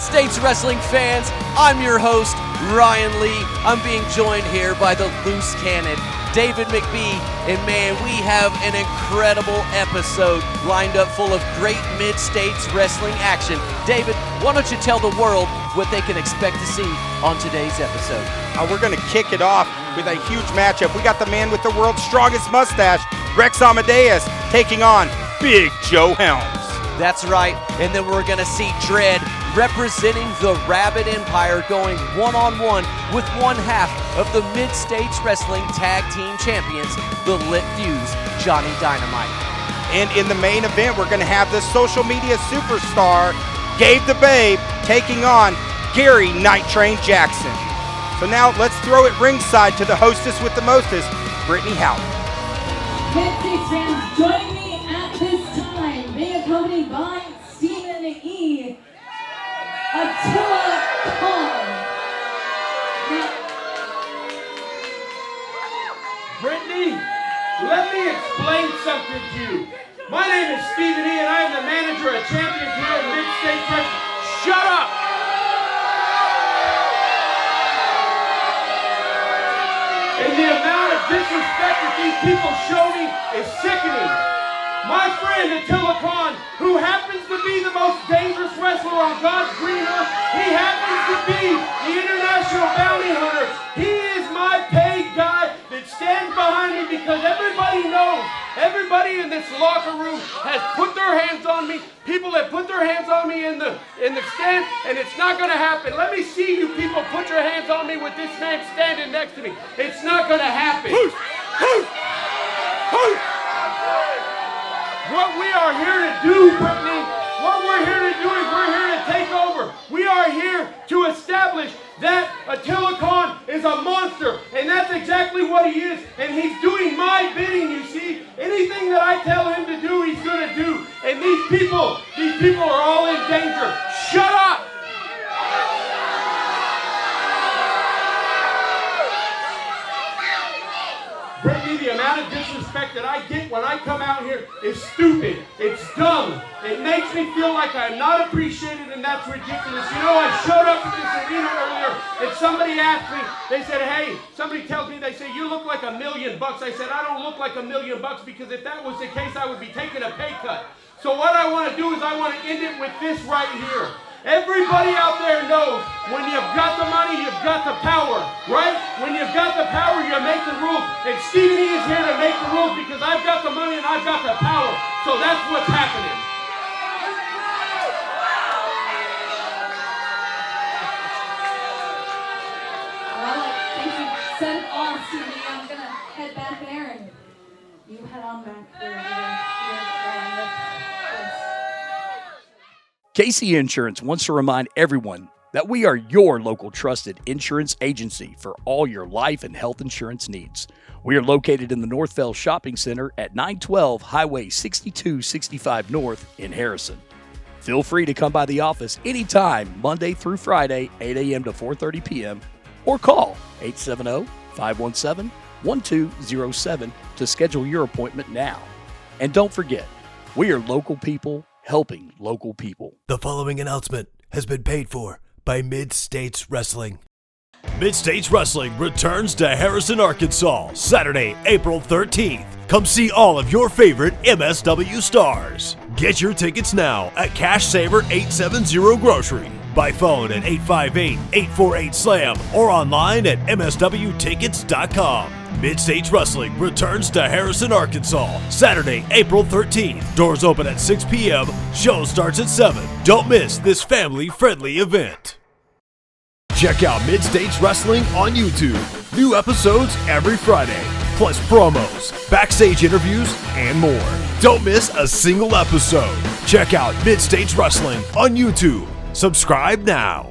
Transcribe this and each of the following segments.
Mid-States Wrestling fans, I'm your host, Ryan Lee. I'm being joined here by the loose cannon, David McBee, and man, we have an incredible episode lined up full of great Mid-States Wrestling action. David, why don't you tell the world what they can expect to see on today's episode? We're going to kick it off with a huge matchup. We got the man with the world's strongest mustache, Rex Amadeus, taking on Big Joe Helms. That's right, and then we're going to see Dread representing the Rabbit Empire going one-on-one with one half of the Mid-States Wrestling Tag Team Champions, the Lit Fuse, Johnny Dynamite. And in the main event, we're going to have the social media superstar, Gabe the Babe, taking on Gary Night Train Jackson. So now let's throw it ringside to the hostess with the mostest, Brittany Howard. Mid-States fans, join me at this time, being accompanied by Stephen E. Attila Khan. Brittany, let me explain something to you. My name is Stephen E. and I am the manager of Champions here at Mid-States Wrestling. Shut up! And the amount of disrespect that these people show me is sickening. My friend Attila Khan, who happens to be the most dangerous wrestler on God's green earth, he happens to be the international bounty hunter. He is my paid guy that stands behind me because everybody knows, everybody in this locker room has put their hands on me. People have put their hands on me in the stand, and it's not going to happen. Let me see you people put your hands on me with this man standing next to me. It's not going to happen. What we are here to do, Brittany, what we're here to do is we're here to take over. We are here to establish that Attila Khan is a monster, and that's exactly what he is, and he's doing my bidding, you see. Anything that I tell him to do, he's going to do. And these people are all in danger. Shut up! Brittany, the amount of disrespect that I get when I come out here is stupid. It's dumb. It makes me feel like I'm not appreciated, and that's ridiculous. You know, I showed up at this arena earlier, and somebody asked me, they said, hey, somebody tells me, they say, you look like $1 million. I said, I don't look like $1 million because if that was the case, I would be taking a pay cut. So what I want to do is I want to end it with this right here. Everybody out there knows when you've got the money, you've got the power, right? When you've got the power, you make the rules. And Stevie is here to make the rules because I've got the money and I've got the power. So that's what's happening. Well, I think you said it all, Stevie. I'm going to head back there and you head on back there. KC Insurance wants to remind everyone that we are your local trusted insurance agency for all your life and health insurance needs. We are located in the Northville Shopping Center at 912 Highway 6265 North in Harrison. Feel free to come by the office anytime, Monday through Friday, 8 a.m. to 4:30 p.m. or call 870-517-1207 to schedule your appointment now. And don't forget, we are local people helping local people. The following announcement has been paid for by Mid-States Wrestling. Mid-States Wrestling returns to Harrison, Arkansas, Saturday, April 13th. Come see all of your favorite MSW stars. Get your tickets now at Cash Saver 870 Grocery, by phone at 858-848-SLAM, or online at mswtickets.com. Mid-States Wrestling returns to Harrison, Arkansas, Saturday, April 13th. Doors open at 6 p.m. Show starts at 7. Don't miss this family-friendly event. Check out Mid-States Wrestling on YouTube. New episodes every Friday, plus promos, backstage interviews, and more. Don't miss a single episode. Check out Mid-States Wrestling on YouTube. Subscribe now.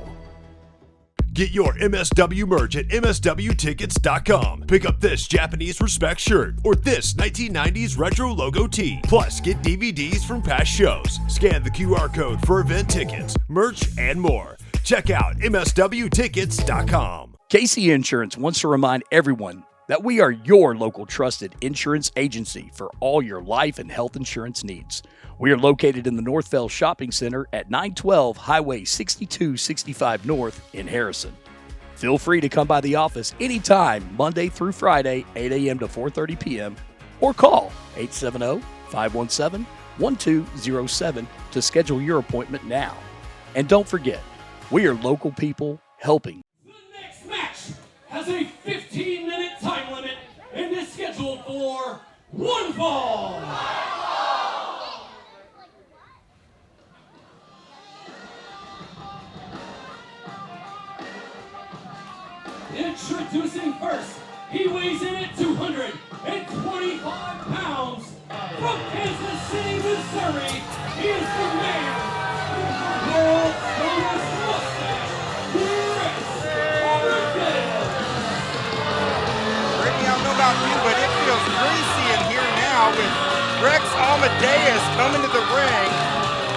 Get your MSW merch at mswtickets.com. Pick up this Japanese Respect shirt or this 1990s retro logo tee. Plus, get DVDs from past shows. Scan the QR code for event tickets, merch, and more. Check out mswtickets.com. KC Insurance wants to remind everyone that we are your local trusted insurance agency for all your life and health insurance needs. We are located in the Northville Shopping Center at 912 Highway 6265 North in Harrison. Feel free to come by the office anytime, Monday through Friday, 8 a.m. to 4:30 p.m., or call 870-517-1207 to schedule your appointment now. And don't forget, we are local people helping. The next match has a 15-minute time limit and is scheduled for one fall. Introducing first, he weighs in at 225 pounds. From Kansas City, Missouri, he is the man with the world's longest mustache, Rex Amadeus. Brittany, I don't know about you, but it feels greasy in here now with Rex Amadeus coming to the ring.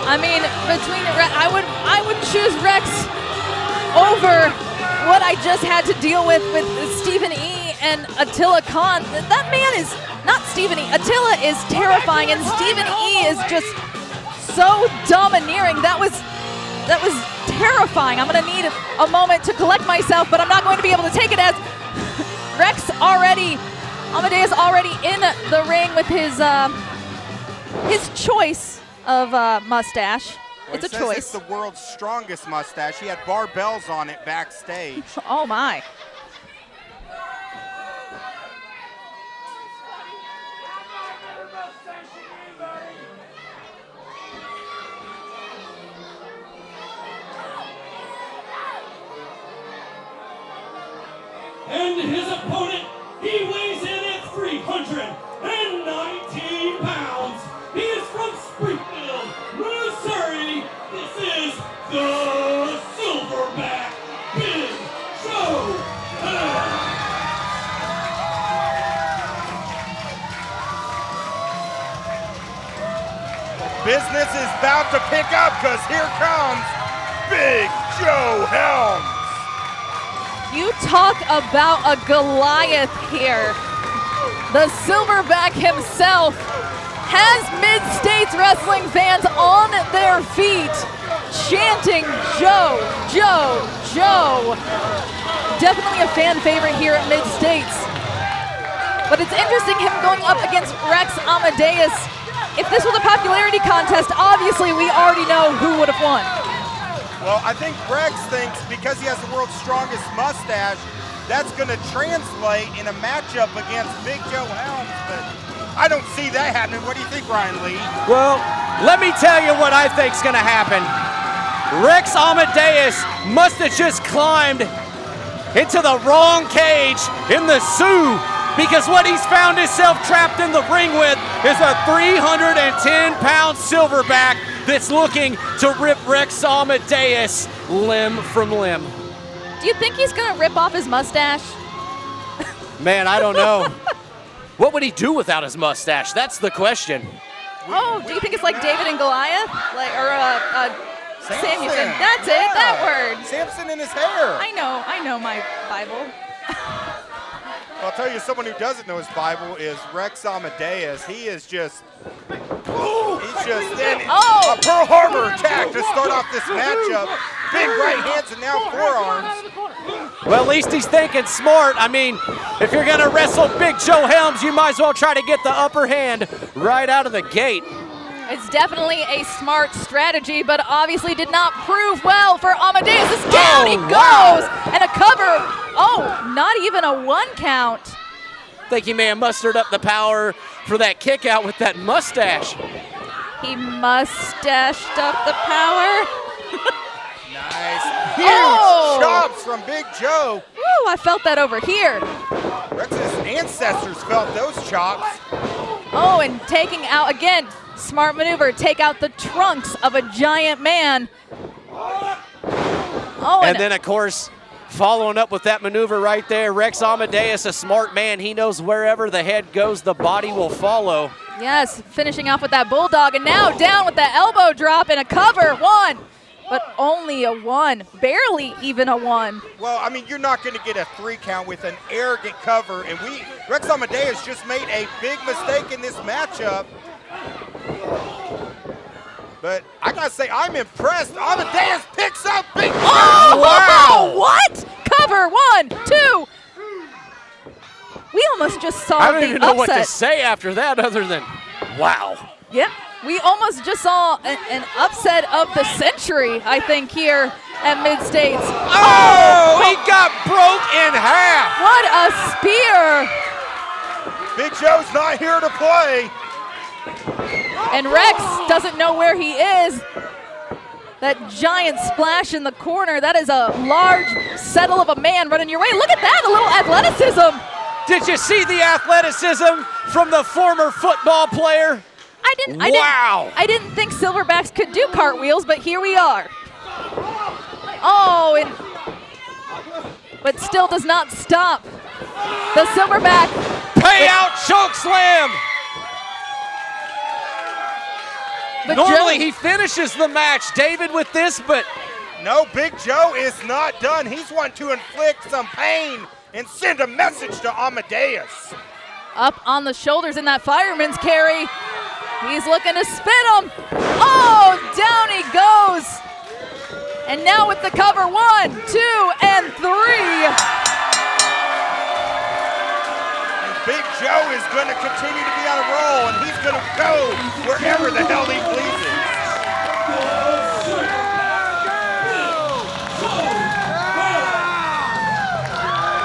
I mean, I would choose Rex over what I just had to deal with Stephen E and Attila Khan. That man is not Stephen E. Attila is terrifying, and Stephen E is just so domineering. That was terrifying. I'm gonna need a moment to collect myself, but I'm not going to be able to take it as Amadeus already in the ring with his choice of mustache. It's a choice. It's the world's strongest mustache. He had barbells on it backstage. Oh my. And his opponent, he weighs in at 319 pounds. He is from Springfield, Missouri. This is the Silverback, Big Joe Helms. Business is about to pick up because here comes Big Joe Helms. You talk about a Goliath here. The Silverback himself has Mid-States Wrestling fans on their feet, chanting Joe, Joe, Joe. Definitely a fan favorite here at Mid-States. But it's interesting him going up against Rex Amadeus. If this was a popularity contest, obviously we already know who would have won. Well, I think Rex thinks because he has the world's strongest mustache, that's going to translate in a matchup against Big Joe Helms, but I don't see that happening. What do you think, Ryan Lee? Well, let me tell you what I think's gonna happen. Rex Amadeus must have just climbed into the wrong cage in the zoo, because what he's found himself trapped in the ring with is a 310-pound silverback that's looking to rip Rex Amadeus limb from limb. Do you think he's gonna rip off his mustache? Man, I don't know. What would he do without his mustache? That's the question. Oh, do you think it's like David and Goliath? Samuelson. That's it, that word. Samson in his hair. I know my Bible. I'll tell you, someone who doesn't know his Bible is Rex Amadeus. He is just, he's just a Pearl Harbor attack to start off this matchup. Big right hands and now forearms. Well, at least he's thinking smart. I mean, if you're gonna wrestle Big Joe Helms, you might as well try to get the upper hand right out of the gate. It's definitely a smart strategy, but obviously did not prove well for Amadeus. Down he goes, and a cover. Oh, not even a 1 count. Think he may have mustered up the power for that kick out with that mustache. He mustached up the power. Nice. Huge chops from Big Joe. Woo, I felt that over here. Rex's ancestors felt those chops. Oh, and taking out, again, smart maneuver, take out the trunks of a giant man. Oh, and then, of course, following up with that maneuver right there, Rex Amadeus, a smart man. He knows wherever the head goes, the body will follow. Yes, finishing off with that bulldog, and now down with that elbow drop and a cover. 1, but only a 1, barely even a 1. Well, I mean, you're not going to get a 3 count with an arrogant cover, and Rex Amadeus just made a big mistake in this matchup. But I got to say, I'm impressed. Amadeus picks up big. Oh, wow! What? Cover, 1, 2. We almost just saw I don't the even know what to upset. say after that other than, wow. Yep, we almost just saw an upset of the century, I think, here at Mid-States. Oh, he got broke in half. What a spear! Big Joe's not here to play. And Rex doesn't know where he is. That giant splash in the corner, that is a large settle of a man running your way. Look at that, a little athleticism. Did you see the athleticism from the former football player? I didn't think Silverbacks could do cartwheels, but here we are. Oh, but still does not stop the Silverback. Payout choke slam. But Normally Joe, he finishes the match, David, with this, but No, Big Joe is not done. He's wanting to inflict some pain and send a message to Amadeus. up on the shoulders in that fireman's carry. He's looking to spin him. Oh, down he goes. And now with the cover, 1, 2, and 3. And Big Joe is going to continue to be on a roll, and he's going to go wherever the hell he pleases.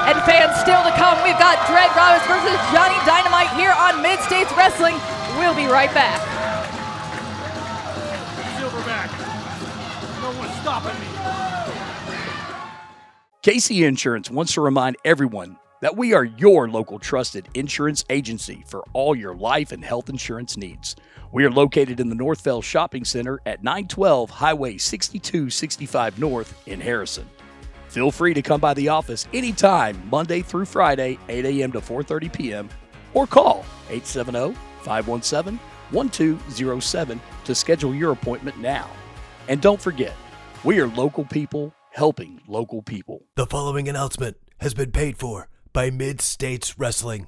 And fans still to come. We've got Dread Roberts versus Johnny Dynamite here on Mid-States Wrestling. We'll be right back. Silverback, no one's stopping me. KC Insurance wants to remind everyone that we are your local trusted insurance agency for all your life and health insurance needs. We are located in the Northville Shopping Center at 912 Highway 6265 North in Harrison. Feel free to come by the office anytime, Monday through Friday, 8 a.m. to 4:30 p.m., or call 870-517-1207 to schedule your appointment now. And don't forget, we are local people helping local people. The following announcement has been paid for by Mid-States Wrestling.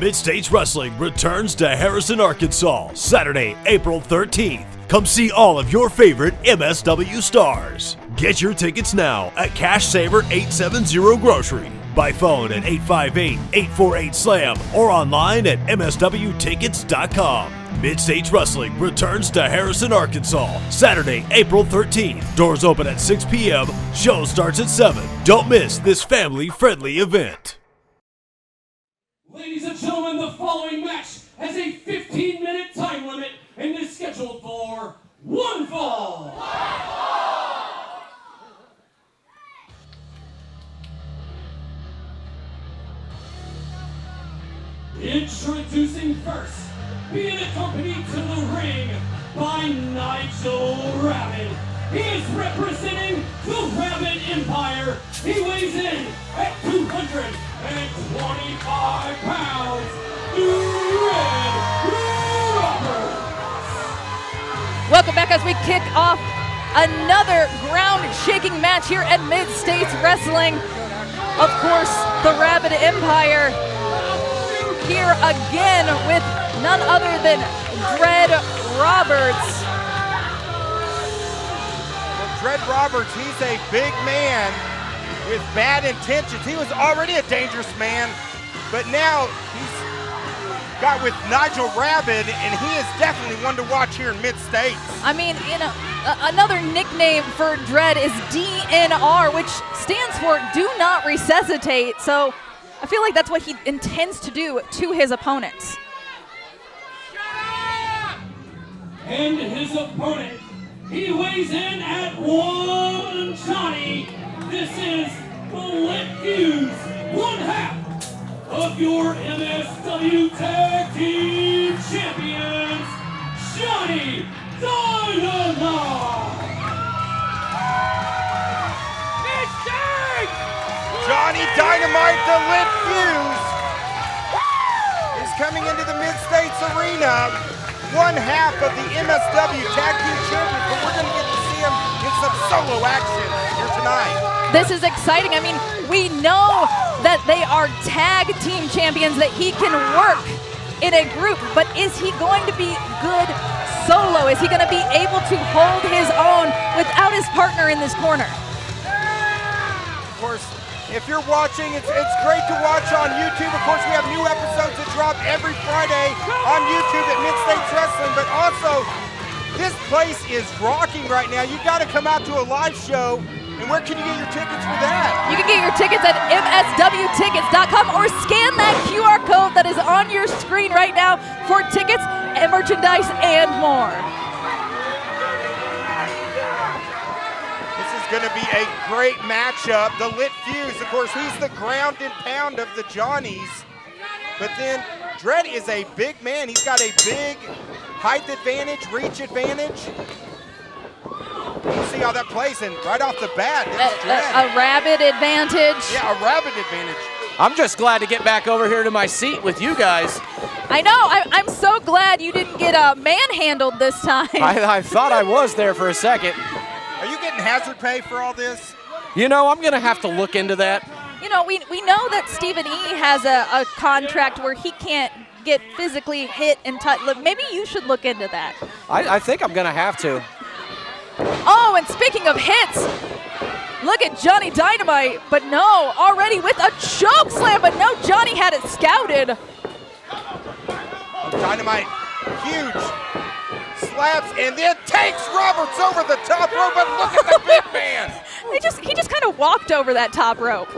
Mid-States Wrestling returns to Harrison, Arkansas, Saturday, April 13th. Come see all of your favorite MSW stars. Get your tickets now at Cash Saver 870 Grocery, by phone at 858-848-SLAM, or online at mswtickets.com. Mid-States Wrestling returns to Harrison, Arkansas, Saturday, April 13th. Doors open at 6 p.m. Show starts at 7. Don't miss this family-friendly event. Ladies and gentlemen, the following match has a 15-minute time limit and is scheduled for one fall. Introducing first, being accompanied to the ring by Nigel Rabbit. He is representing the Rabbit Empire. He weighs in at 225 pounds. Red Roberts. Welcome back as we kick off another ground-shaking match here at Mid-States Wrestling. Of course, the Rabbit Empire here again with none other than Dread Roberts. Well, Dread Roberts, he's a big man with bad intentions. He was already a dangerous man, but now he's got with Nigel Rabbit, and he is definitely one to watch here in Mid-States. I mean, another nickname for Dread is DNR, which stands for Do Not Resuscitate. So I feel like that's what he intends to do to his opponents. And his opponent, he weighs in at 120. This is the Lit Fuse, one half of your MSW Tag Team Champions, Johnny Dynamite. Johnny Dynamite, the Lit Fuse, is coming into the Mid-States Arena, one half of the MSW Tag Team Champions, but we're going to get to see him in get some solo action here tonight. This is exciting. I mean, we know that they are tag team champions, that he can work in a group, but is he going to be good solo? Is he going to be able to hold his own without his partner in this corner? Of course, if you're watching, it's great to watch on YouTube. Of course, we have new episodes that drop every Friday on YouTube at Mid-States Wrestling, but also this place is rocking right now. You've got to come out to a live show. And where can you get your tickets for that? You can get your tickets at mswtickets.com or scan that QR code that is on your screen right now for tickets and merchandise and more. This is going to be a great matchup. The Lit Fuse, of course, he's the ground and pound of the Johnnies. But then Dredd is a big man. He's got a big height advantage, reach advantage. You see how that plays, and right off the bat, a rabid advantage. Yeah, a rabid advantage. I'm just glad to get back over here to my seat with you guys. I know. I'm so glad you didn't get manhandled this time. I thought I was there for a second. Are you getting hazard pay for all this? You know, I'm going to have to look into that. You know, we know that Stephen E. has a contract where he can't get physically hit and touch. Look, maybe you should look into that. I think I'm going to have to. Oh, and speaking of hits, look at Johnny Dynamite, but no, already with a choke slam, but no, Johnny had it scouted. Dynamite, huge slaps, and then takes Roberts over the top rope, but look at the big man. He just kind of walked over that top rope.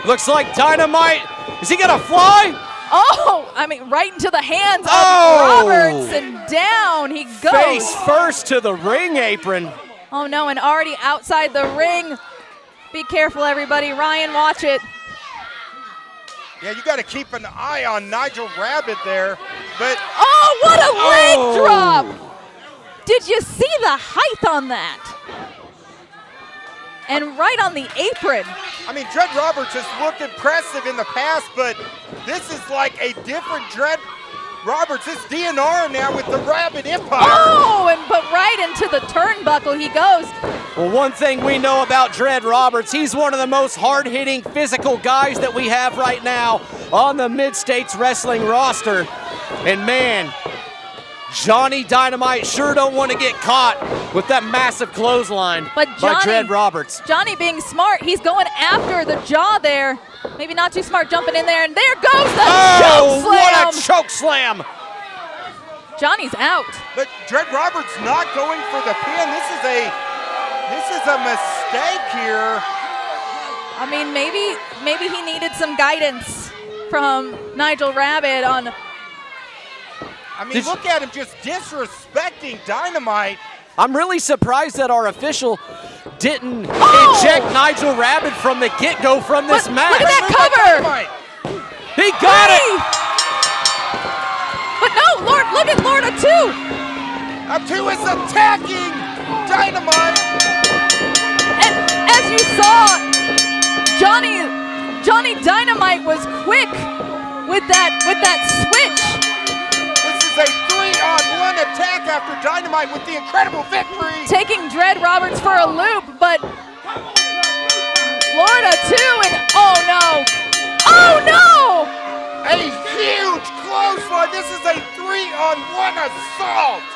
Looks like Dynamite, is he gonna fly? Oh, I mean, right into the hands of Roberts, and down he goes. Face first to the ring apron. Oh no, and already outside the ring. Be careful, everybody. Ryan, watch it. Yeah, you got to keep an eye on Nigel Rabbit there, but... Oh, what a leg drop! Did you see the height on that? And right on the apron. I mean, Dredd Roberts has looked impressive in the past, but this is like a different Dredd Roberts. It's DNR now with the Rabbit Empire. Oh, but right into the turnbuckle he goes. Well, one thing we know about Dredd Roberts, he's one of the most hard-hitting physical guys that we have right now on the Mid-States Wrestling roster. And man, Johnny Dynamite sure don't want to get caught with that massive clothesline by Dredd Roberts. Johnny being smart, he's going after the jaw there. Maybe not too smart, jumping in there, and there goes the choke slam. What a choke slam. Johnny's out. But Dredd Roberts not going for the pin. This is a mistake here. I mean, maybe he needed some guidance from Nigel Rabbit on... I mean, look at him just disrespecting Dynamite. I'm really surprised that our official didn't eject Nigel Rabbit from the get-go from this match. Look at that cover! He got it! But no, look at Lord Atu! Atu is attacking Dynamite! And as you saw, Johnny Dynamite was quick with that switch. A 3-on-1 attack after Dynamite with the incredible victory. Taking Dredd Roberts for a loop, but Lord Atu, and oh no! A huge clothesline. This is a 3-on-1 assault.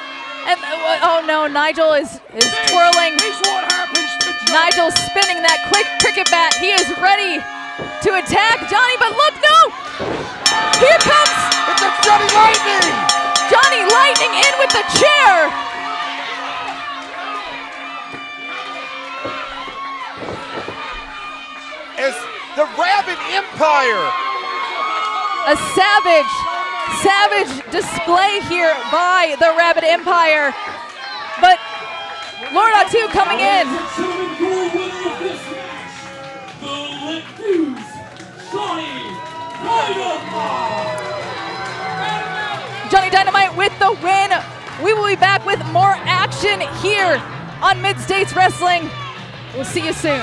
And oh no, Nigel is twirling. This is what happens to Johnny. Nigel spinning that quick cricket bat. He is ready to attack Johnny, but look, no! Here comes... It's a Johnny Lightning! Johnny Lightning in with the chair! As the Rabbit Empire. A savage display here by the Rabbit Empire. But Lord Atu coming in. Your winner of this match, the Lit Fuse, Johnny Dynamite. Johnny Dynamite with the win. We will be back with more action here on Mid-States Wrestling. We'll see you soon.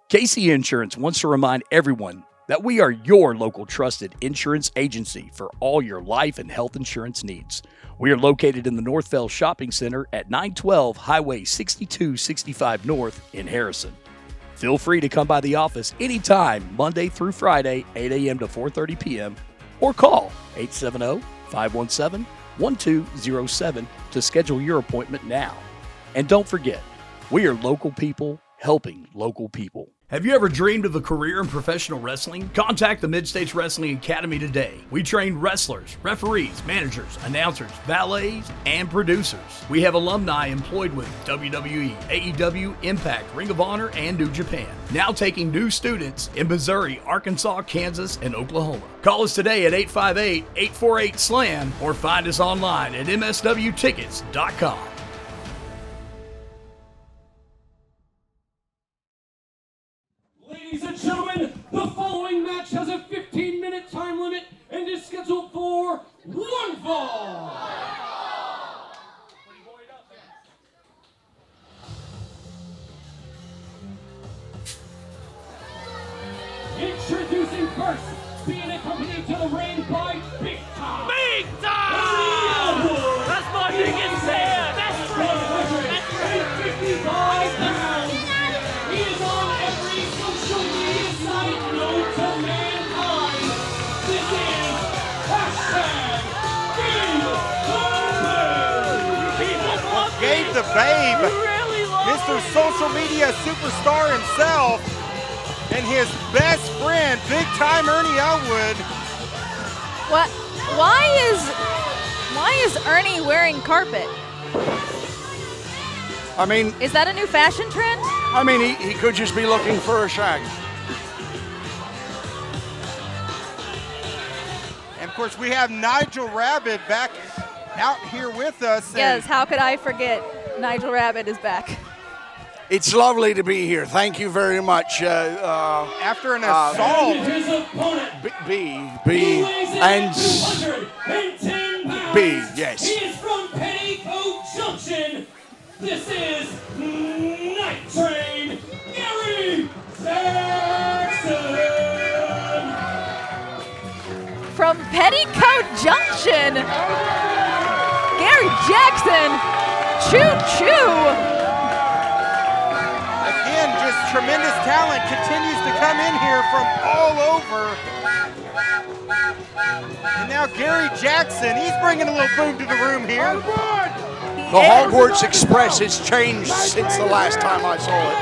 KC Insurance wants to remind everyone that we are your local trusted insurance agency for all your life and health insurance needs. We are located in the Northville Shopping Center at 912 Highway 6265 North in Harrison. Feel free to come by the office anytime, Monday through Friday, 8 a.m. to 4:30 p.m., or call 870-517-1207 to schedule your appointment now. And don't forget, we are local people helping local people. Have you ever dreamed of a career in professional wrestling? Contact the Mid-States Wrestling Academy today. We train wrestlers, referees, managers, announcers, valets, and producers. We have alumni employed with WWE, AEW, Impact, Ring of Honor, and New Japan. Now taking new students in Missouri, Arkansas, Kansas, and Oklahoma. Call us today at 858-848-SLAM or find us online at mswtickets.com. Ladies and gentlemen, the following match has a 15-minute time limit and is scheduled for one fall. Introducing first, being accompanied to the ring by Big Time. Big Time! That's my biggest fan! That's 155 pounds. He is on every social media site known to mankind. This is hashtag Gabe the Babe, Mr. Social Media Superstar himself, and his best friend, Big Time Ernie Elwood. What? Why is Ernie wearing carpet? I mean, Is that a new fashion trend? he could just be looking for a shag. And of course, we have Nigel Rabbit back out here with us. Yes, how could I forget? Nigel Rabbit is back. It's lovely to be here. Thank you very much. After an assault. his opponent. B, He weighs in and at 210 pounds. B, yes. He is from Petticoat Junction. This is Night Train Gary Jackson. From Petticoat Junction, Gary Jackson, choo-choo. Again, just tremendous talent continues to come in here from all over. And now Gary Jackson, he's bringing a little boom to the room here. The Hogwarts Express has changed since the last time I saw it.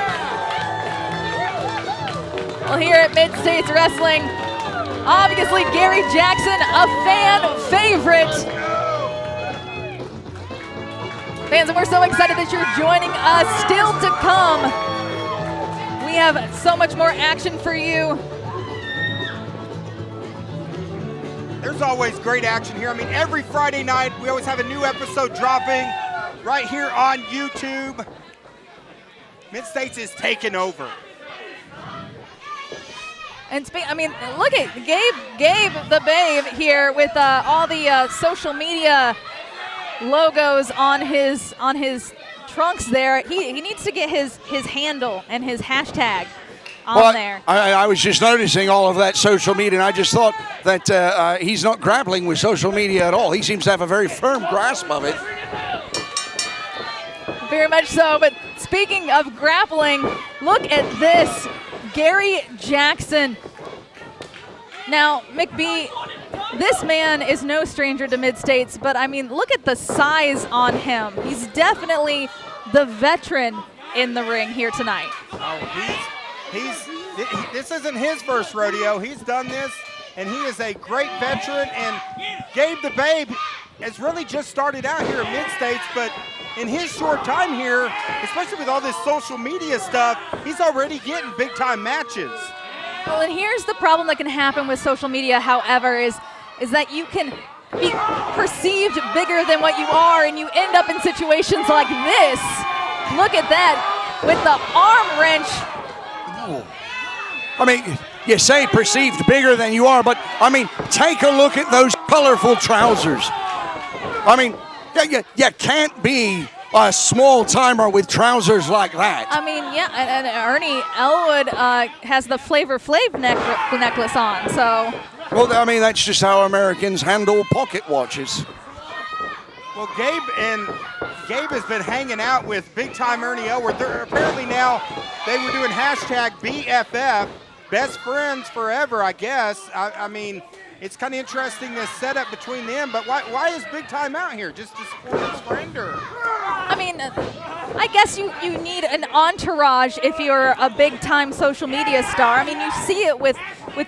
Well, here at Mid-States Wrestling, obviously Gary Jackson, a fan favorite. Fans, and we're so excited that you're joining us. Still to come, we have so much more action for you. There's always great action here. I mean, every Friday night, we always have a new episode dropping right here on YouTube. Mid-States is taking over. And look at Gabe the Babe here with all the social media logos on his trunks there. He needs to get his handle and his hashtag on there. I was just noticing all of that social media, and I just thought that he's not grappling with social media at all. He seems to have a very firm grasp of it. Very much so, but speaking of grappling, look at this. Gary Jackson. Now, McBee, this man is no stranger to Mid-States, but look at the size on him. He's definitely the veteran in the ring here tonight. Oh, this isn't his first rodeo. He's done this, and he is a great veteran. And Gabe the Babe has really just started out here at Mid-States, but in his short time here, especially with all this social media stuff, he's already getting big-time matches. Well, and here's the problem that can happen with social media, however, is that you can be perceived bigger than what you are, and you end up in situations like this. Look at that, with the arm wrench. You say perceived bigger than you are, but, take a look at those colorful trousers. You can't be a small timer with trousers like that. I mean, yeah, and Ernie Elwood has the Flavor Flav necklace on, so. Well, I mean, that's just how Americans handle pocket watches. Well, Gabe has been hanging out with big-time Ernie Elwood. They're apparently now, they were doing hashtag BFF, best friends forever, I guess. I mean, it's kind of interesting, this setup between them, but why is Big Time out here? Just to support his friend, or? I mean, I guess you need an entourage if you're a big-time social media star. I mean, you see it with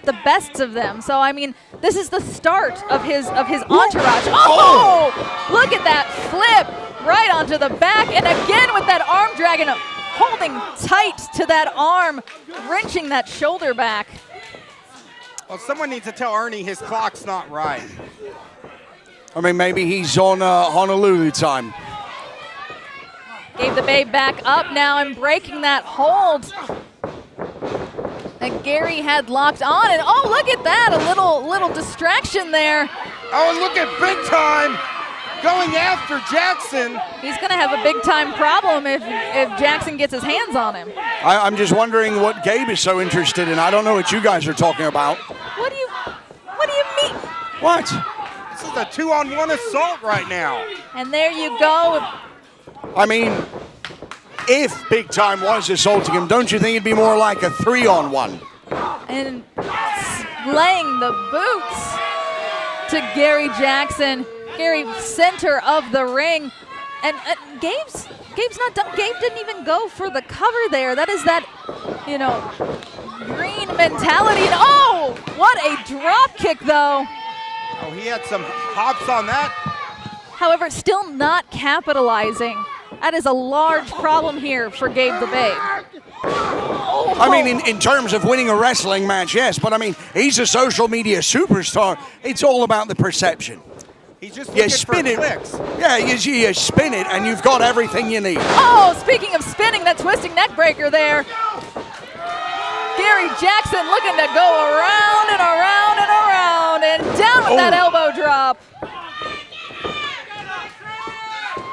the bests of them. So, I mean, this is the start of his entourage. Oh! Look at that flip right onto the back, and again with that arm dragon, holding tight to that arm, wrenching that shoulder back. Well, someone needs to tell Ernie his clock's not right. I mean, maybe he's on Honolulu time. Gabe the Babe back up now and breaking that hold that Gary had locked on. And oh, look at that, a little distraction there. Oh, and look at Big Time going after Jackson. He's going to have a big-time problem if Jackson gets his hands on him. I'm just wondering what Gabe is so interested in. I don't know what you guys are talking about. What do you mean? What? This is a 2-on-1 assault right now. And there you go. I mean, if Big Time was assaulting him, don't you think it'd be more like a 3-on-1? And laying the boots to Gary Jackson. Gary, center of the ring. And Gabe's not done. Gabe didn't even go for the cover there. That is that, green mentality. And oh, what a drop kick, though. Oh, he had some hops on that. However, still not capitalizing. That is a large problem here for Gabe the Babe. Oh. I mean, in terms of winning a wrestling match, yes, but I mean, he's a social media superstar. It's all about the perception. He's just looking for clicks. Yeah, you spin it, and you've got everything you need. Oh, speaking of spinning, that twisting neck breaker there. Gary Jackson looking to go around and around and around, and down with that elbow drop.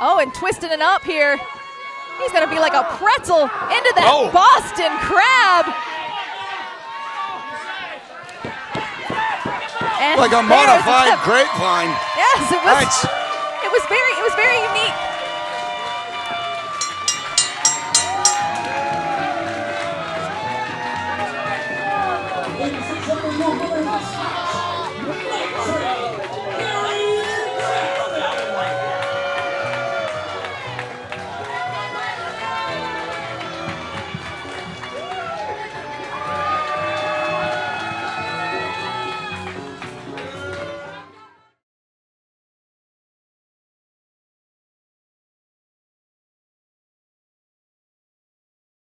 Oh, and twisting it up here. He's going to be like a pretzel into that Boston Crab. And like a modified grapevine. Yes, it was very unique.